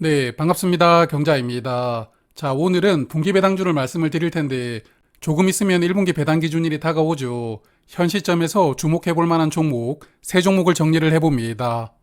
네, 반갑습니다. 경자입니다. 자, 오늘은 분기 배당주를 말씀을 드릴 텐데 조금 있으면 1분기 배당 기준일이 다가오죠. 현 시점에서 주목해 볼 만한 종목, 세 종목을 정리를 해봅니다.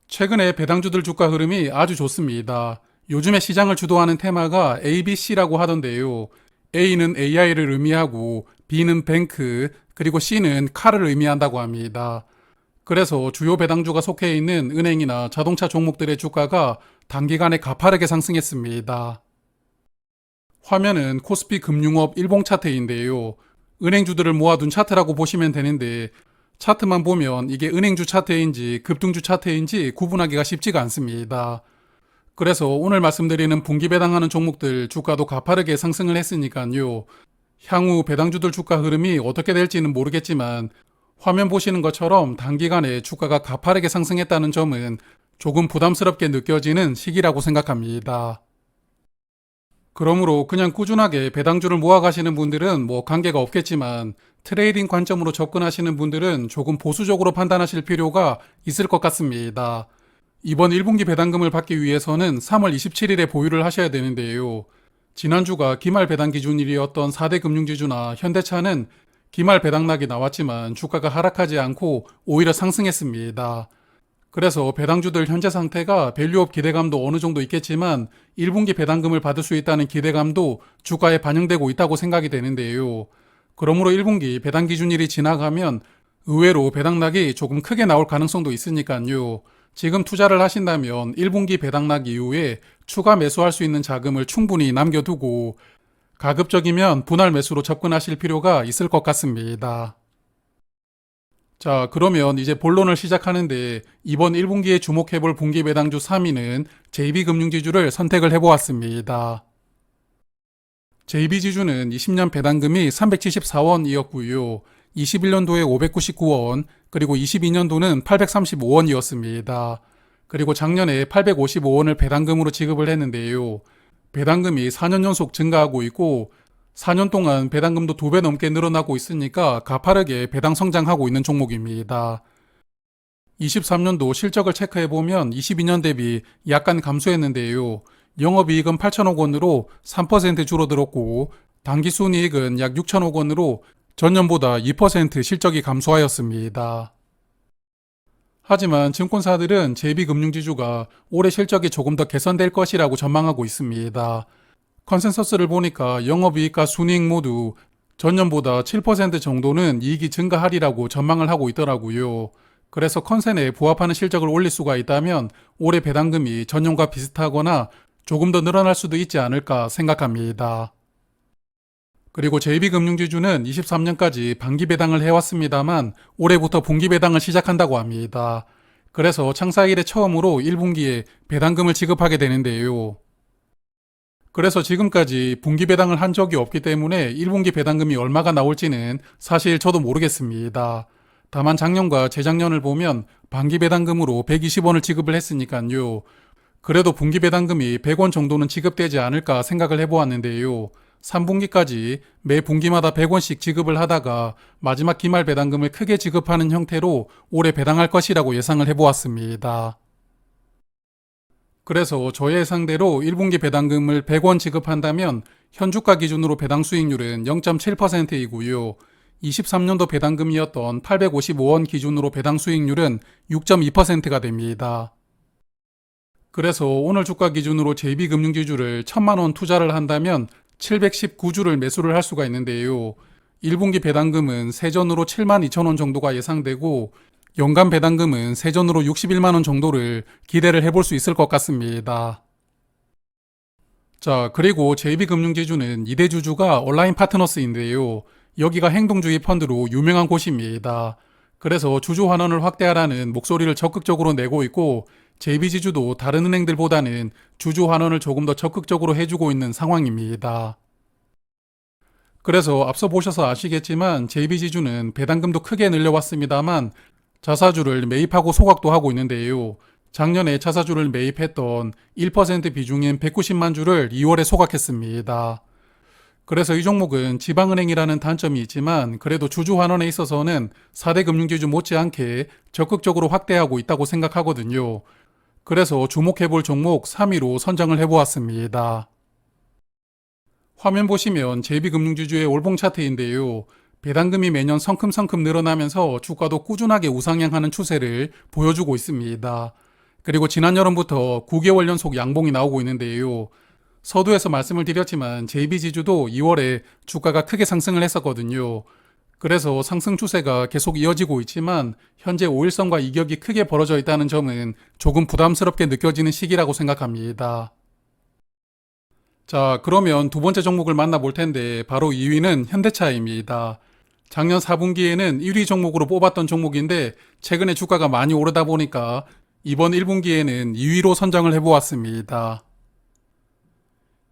최근에 배당주들 주가 흐름이 아주 좋습니다. 요즘에 시장을 주도하는 테마가 ABC라고 하던데요. A는 AI를 의미하고 B는 뱅크, 그리고 C는 카를 의미한다고 합니다. 그래서 주요 배당주가 속해 있는 은행이나 자동차 종목들의 주가가 단기간에 가파르게 상승했습니다. 화면은 코스피 금융업 일봉 차트인데요. 은행주들을 모아둔 차트라고 보시면 되는데 차트만 보면 이게 은행주 차트인지 급등주 차트인지 구분하기가 쉽지가 않습니다. 그래서 오늘 말씀드리는 분기 배당하는 종목들 주가도 가파르게 상승을 했으니까요. 향후 배당주들 주가 흐름이 어떻게 될지는 모르겠지만 화면 보시는 것처럼 단기간에 주가가 가파르게 상승했다는 점은 조금 부담스럽게 느껴지는 시기라고 생각합니다. 그러므로 그냥 꾸준하게 배당주를 모아가시는 분들은 뭐 관계가 없겠지만 트레이딩 관점으로 접근하시는 분들은 조금 보수적으로 판단하실 필요가 있을 것 같습니다. 이번 1분기 배당금을 받기 위해서는 3월 27일에 보유를 하셔야 되는데요. 지난주가 기말 배당 기준일이었던 4대 금융지주나 현대차는 기말 배당락이 나왔지만 주가가 하락하지 않고 오히려 상승했습니다. 그래서 배당주들 현재 상태가 밸류업 기대감도 어느 정도 있겠지만 1분기 배당금을 받을 수 있다는 기대감도 주가에 반영되고 있다고 생각이 되는데요. 그러므로 1분기 배당 기준일이 지나가면 의외로 배당락이 조금 크게 나올 가능성도 있으니까요. 지금 투자를 하신다면 1분기 배당락 이후에 추가 매수할 수 있는 자금을 충분히 남겨두고 가급적이면 분할 매수로 접근하실 필요가 있을 것 같습니다. 자, 그러면 이제 본론을 시작하는데 이번 1분기에 주목해볼 분기 배당주 3위는 JB금융지주를 선택을 해보았습니다. JB지주는 20년 배당금이 374원이었고요. 21년도에 599원, 그리고 22년도는 835원이었습니다. 그리고 작년에 855원을 배당금으로 지급을 했는데요. 배당금이 4년 연속 증가하고 있고 4년 동안 배당금도 2배 넘게 늘어나고 있으니까 가파르게 배당 성장하고 있는 종목입니다. 23년도 실적을 체크해보면 22년 대비 약간 감소했는데요. 영업이익은 8천억 원으로 3% 줄어들었고 당기순이익은 약 6천억 원으로 전년보다 2% 실적이 감소하였습니다. 하지만 증권사들은 JB금융지주가 올해 실적이 조금 더 개선될 것이라고 전망하고 있습니다. 컨센서스를 보니까 영업이익과 순이익 모두 전년보다 7% 정도는 이익이 증가하리라고 전망을 하고 있더라고요. 그래서 컨센에 부합하는 실적을 올릴 수가 있다면 올해 배당금이 전년과 비슷하거나 조금 더 늘어날 수도 있지 않을까 생각합니다. 그리고 JB금융지주는 23년까지 반기 배당을 해왔습니다만 올해부터 분기 배당을 시작한다고 합니다. 그래서 창사 이래 처음으로 1분기에 배당금을 지급하게 되는데요. 그래서 지금까지 분기 배당을 한 적이 없기 때문에 1분기 배당금이 얼마가 나올지는 사실 저도 모르겠습니다. 다만 작년과 재작년을 보면 반기 배당금으로 120원을 지급을 했으니까요. 그래도 분기 배당금이 100원 정도는 지급되지 않을까 생각을 해보았는데요. 3분기까지 매 분기마다 100원씩 지급을 하다가 마지막 기말 배당금을 크게 지급하는 형태로 올해 배당할 것이라고 예상을 해보았습니다. 그래서 저의 예상대로 1분기 배당금을 100원 지급한다면 현주가 기준으로 배당 수익률은 0.7%이고요. 23년도 배당금이었던 855원 기준으로 배당 수익률은 6.2%가 됩니다. 그래서 오늘 주가 기준으로 JB금융지주를 1000만원 투자를 한다면 719주를 매수를 할 수가 있는데요. 1분기 배당금은 세전으로 7만 2천원 정도가 예상되고 연간 배당금은 세전으로 61만원 정도를 기대를 해볼 수 있을 것 같습니다. 자, 그리고 JB금융지주는 2대 주주가 온라인 파트너스인데요. 여기가 행동주의 펀드로 유명한 곳입니다. 그래서 주주 환원을 확대하라는 목소리를 적극적으로 내고 있고 JB지주도 다른 은행들보다는 주주 환원을 조금 더 적극적으로 해주고 있는 상황입니다. 그래서 앞서 보셔서 아시겠지만 JB지주는 배당금도 크게 늘려왔습니다만 자사주를 매입하고 소각도 하고 있는데요. 작년에 자사주를 매입했던 1% 비중인 190만 주를 2월에 소각했습니다. 그래서 이 종목은 지방은행이라는 단점이 있지만 그래도 주주 환원에 있어서는 4대 금융지주 못지않게 적극적으로 확대하고 있다고 생각하거든요. 그래서 주목해볼 종목 3위로 선정을 해보았습니다. 화면 보시면 JB금융지주의 월봉 차트인데요. 배당금이 매년 성큼성큼 늘어나면서 주가도 꾸준하게 우상향하는 추세를 보여주고 있습니다. 그리고 지난 여름부터 9개월 연속 양봉이 나오고 있는데요. 서두에서 말씀을 드렸지만 JB지주도 2월에 주가가 크게 상승을 했었거든요. 그래서 상승 추세가 계속 이어지고 있지만 현재 5일선과 이격이 크게 벌어져 있다는 점은 조금 부담스럽게 느껴지는 시기라고 생각합니다. 자, 그러면 두 번째 종목을 만나볼 텐데 바로 2위는 현대차입니다. 작년 4분기에는 1위 종목으로 뽑았던 종목인데 최근에 주가가 많이 오르다 보니까 이번 1분기에는 2위로 선정을 해보았습니다.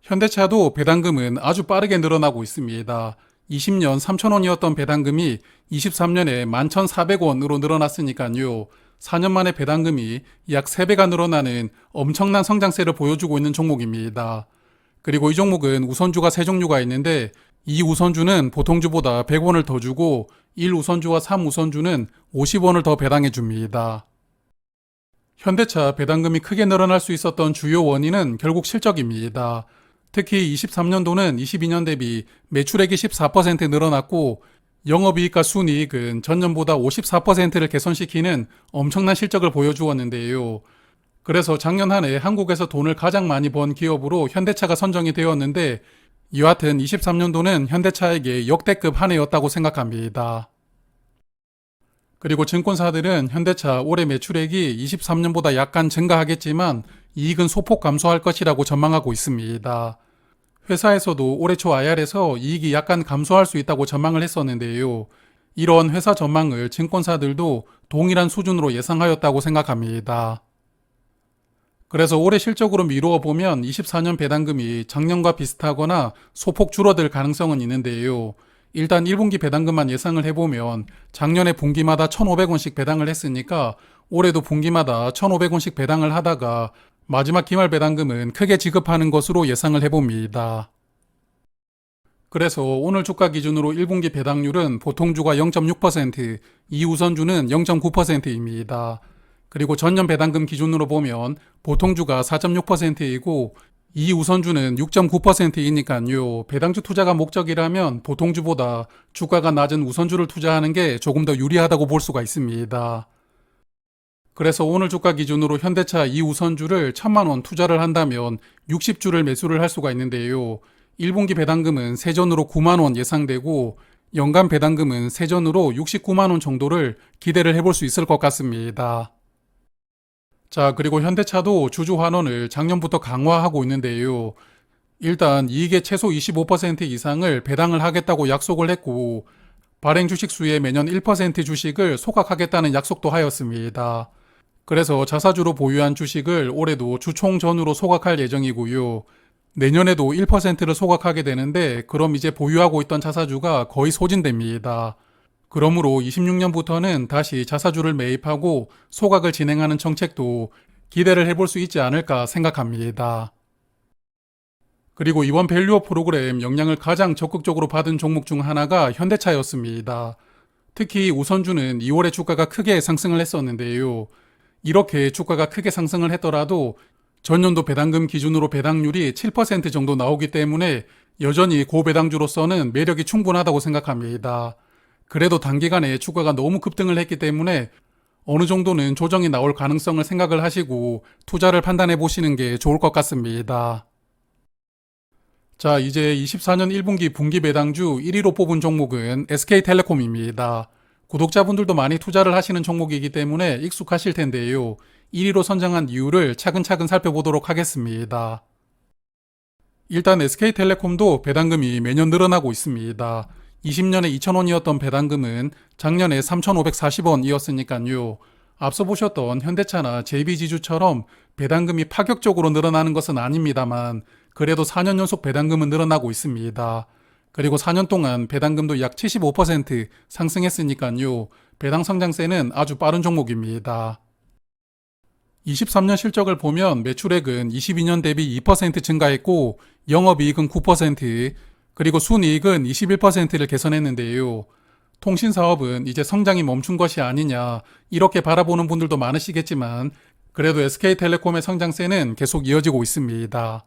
현대차도 배당금은 아주 빠르게 늘어나고 있습니다. 20년 3,000원이었던 배당금이 23년에 11,400원으로 늘어났으니까요. 4년 만에 배당금이 약 3배가 늘어나는 엄청난 성장세를 보여주고 있는 종목입니다. 그리고 이 종목은 우선주가 3종류가 있는데 2우선주는 보통주보다 100원을 더 주고 1우선주와 3우선주는 50원을 더 배당해 줍니다. 현대차 배당금이 크게 늘어날 수 있었던 주요 원인은 결국 실적입니다. 특히 23년도는 22년 대비 매출액이 14% 늘어났고 영업이익과 순이익은 전년보다 54%를 개선시키는 엄청난 실적을 보여주었는데요. 그래서 작년 한 해 한국에서 돈을 가장 많이 번 기업으로 현대차가 선정이 되었는데 여하튼 23년도는 현대차에게 역대급 한 해였다고 생각합니다. 그리고 증권사들은 현대차 올해 매출액이 23년보다 약간 증가하겠지만 이익은 소폭 감소할 것이라고 전망하고 있습니다. 회사에서도 올해 초 IR에서 이익이 약간 감소할 수 있다고 전망을 했었는데요. 이런 회사 전망을 증권사들도 동일한 수준으로 예상하였다고 생각합니다. 그래서 올해 실적으로 미루어 보면 24년 배당금이 작년과 비슷하거나 소폭 줄어들 가능성은 있는데요. 일단 1분기 배당금만 예상을 해보면 작년에 분기마다 1,500원씩 배당을 했으니까 올해도 분기마다 1,500원씩 배당을 하다가 마지막 기말 배당금은 크게 지급하는 것으로 예상을 해봅니다. 그래서 오늘 주가 기준으로 1분기 배당률은 보통주가 0.6%, 2우선주는 0.9%입니다. 그리고 전년 배당금 기준으로 보면 보통주가 4.6%이고 2우선주는 6.9%이니까요. 배당주 투자가 목적이라면 보통주보다 주가가 낮은 우선주를 투자하는 게 조금 더 유리하다고 볼 수가 있습니다. 그래서 오늘 주가 기준으로 현대차 2우선주를 1,000만원 투자를 한다면 60주를 매수를 할 수가 있는데요. 1분기 배당금은 세전으로 9만원 예상되고 연간 배당금은 세전으로 69만원 정도를 기대를 해볼 수 있을 것 같습니다. 자, 그리고 현대차도 주주 환원을 작년부터 강화하고 있는데요. 일단 이익의 최소 25% 이상을 배당을 하겠다고 약속을 했고 발행 주식 수의 매년 1% 주식을 소각하겠다는 약속도 하였습니다. 그래서 자사주로 보유한 주식을 올해도 주총 전후로 소각할 예정이고요. 내년에도 1%를 소각하게 되는데 그럼 이제 보유하고 있던 자사주가 거의 소진됩니다. 그러므로 26년부터는 다시 자사주를 매입하고 소각을 진행하는 정책도 기대를 해볼 수 있지 않을까 생각합니다. 그리고 이번 밸류업 프로그램 영향을 가장 적극적으로 받은 종목 중 하나가 현대차였습니다. 특히 우선주는 2월에 주가가 크게 상승을 했었는데요. 이렇게 주가가 크게 상승을 했더라도 전년도 배당금 기준으로 배당률이 7% 정도 나오기 때문에 여전히 고배당주로서는 매력이 충분하다고 생각합니다. 그래도 단기간에 주가가 너무 급등을 했기 때문에 어느 정도는 조정이 나올 가능성을 생각을 하시고 투자를 판단해 보시는 게 좋을 것 같습니다. 자, 이제 24년 1분기 분기 배당주 1위로 뽑은 종목은 SK텔레콤입니다. 구독자분들도 많이 투자를 하시는 종목이기 때문에 익숙하실 텐데요. 1위로 선정한 이유를 차근차근 살펴보도록 하겠습니다. 일단 SK텔레콤도 배당금이 매년 늘어나고 있습니다. 20년에 2,000원이었던 배당금은 작년에 3,540원이었으니까요. 앞서 보셨던 현대차나 JB지주처럼 배당금이 파격적으로 늘어나는 것은 아닙니다만 그래도 4년 연속 배당금은 늘어나고 있습니다. 그리고 4년 동안 배당금도 약 75% 상승했으니까요. 배당 성장세는 아주 빠른 종목입니다. 23년 실적을 보면 매출액은 22년 대비 2% 증가했고 영업이익은 9%, 그리고 순이익은 21%를 개선했는데요. 통신사업은 이제 성장이 멈춘 것이 아니냐 이렇게 바라보는 분들도 많으시겠지만 그래도 SK텔레콤의 성장세는 계속 이어지고 있습니다.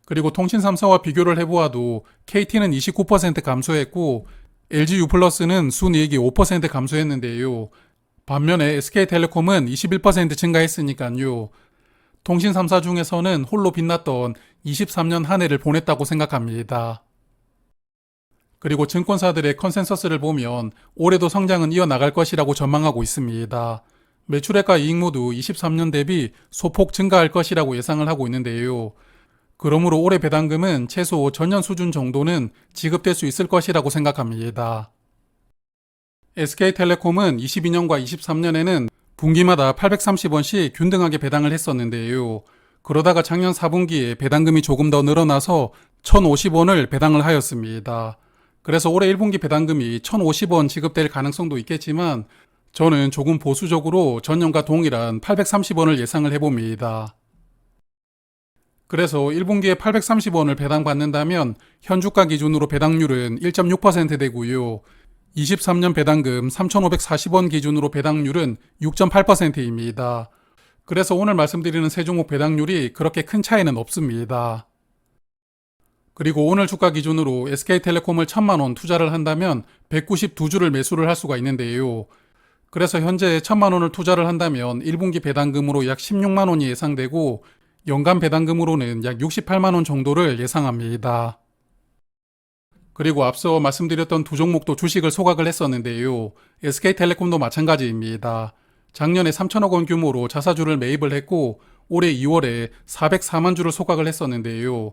그리고 통신 3사와 비교를 해보아도 KT는 29% 감소했고 LG U+는 순이익이 5% 감소했는데요. 반면에 SK텔레콤은 21% 증가했으니까요. 통신 3사 중에서는 홀로 빛났던 23년 한 해를 보냈다고 생각합니다. 그리고 증권사들의 컨센서스를 보면 올해도 성장은 이어나갈 것이라고 전망하고 있습니다. 매출액과 이익 모두 23년 대비 소폭 증가할 것이라고 예상을 하고 있는데요. 그러므로 올해 배당금은 최소 전년 수준 정도는 지급될 수 있을 것이라고 생각합니다. SK텔레콤은 22년과 23년에는 분기마다 830원씩 균등하게 배당을 했었는데요. 그러다가 작년 4분기에 배당금이 조금 더 늘어나서 1,050원을 배당을 하였습니다. 그래서 올해 1분기 배당금이 1,050원 지급될 가능성도 있겠지만 저는 조금 보수적으로 전년과 동일한 830원을 예상을 해봅니다. 그래서 1분기에 830원을 배당받는다면 현주가 기준으로 배당률은 1.6% 되고요. 23년 배당금 3,540원 기준으로 배당률은 6.8%입니다. 그래서 오늘 말씀드리는 세 종목 배당률이 그렇게 큰 차이는 없습니다. 그리고 오늘 주가 기준으로 SK텔레콤을 1,000만원 투자를 한다면 192주를 매수를 할 수가 있는데요. 그래서 현재 1,000만원을 투자를 한다면 1분기 배당금으로 약 16만원이 예상되고 연간 배당금으로는 약 68만원 정도를 예상합니다. 그리고 앞서 말씀드렸던 두 종목도 주식을 소각을 했었는데요. SK텔레콤도 마찬가지입니다. 작년에 3천억 원 규모로 자사주를 매입을 했고 올해 2월에 404만 주를 소각을 했었는데요.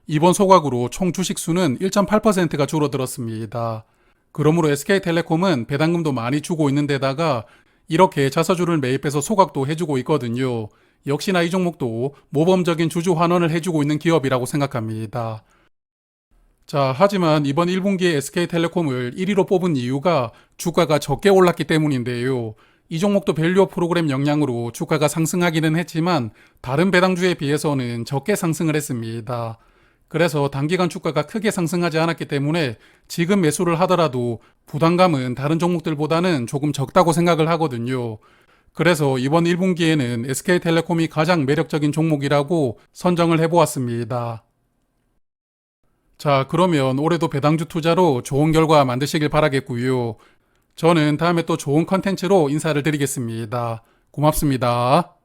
이번 소각으로 총 주식 수는 1.8%가 줄어들었습니다. 그러므로 SK텔레콤은 배당금도 많이 주고 있는 데다가 이렇게 자사주를 매입해서 소각도 해주고 있거든요. 역시나 이 종목도 모범적인 주주 환원을 해주고 있는 기업이라고 생각합니다. 자, 하지만 이번 1분기에 SK텔레콤을 1위로 뽑은 이유가 주가가 적게 올랐기 때문인데요. 이 종목도 밸류업 프로그램 영향으로 주가가 상승하기는 했지만 다른 배당주에 비해서는 적게 상승을 했습니다. 그래서 단기간 주가가 크게 상승하지 않았기 때문에 지금 매수를 하더라도 부담감은 다른 종목들보다는 조금 적다고 생각을 하거든요. 그래서 이번 1분기에는 SK텔레콤이 가장 매력적인 종목이라고 선정을 해보았습니다. 자, 그러면 올해도 배당주 투자로 좋은 결과 만드시길 바라겠고요. 저는 다음에 또 좋은 컨텐츠로 인사를 드리겠습니다. 고맙습니다.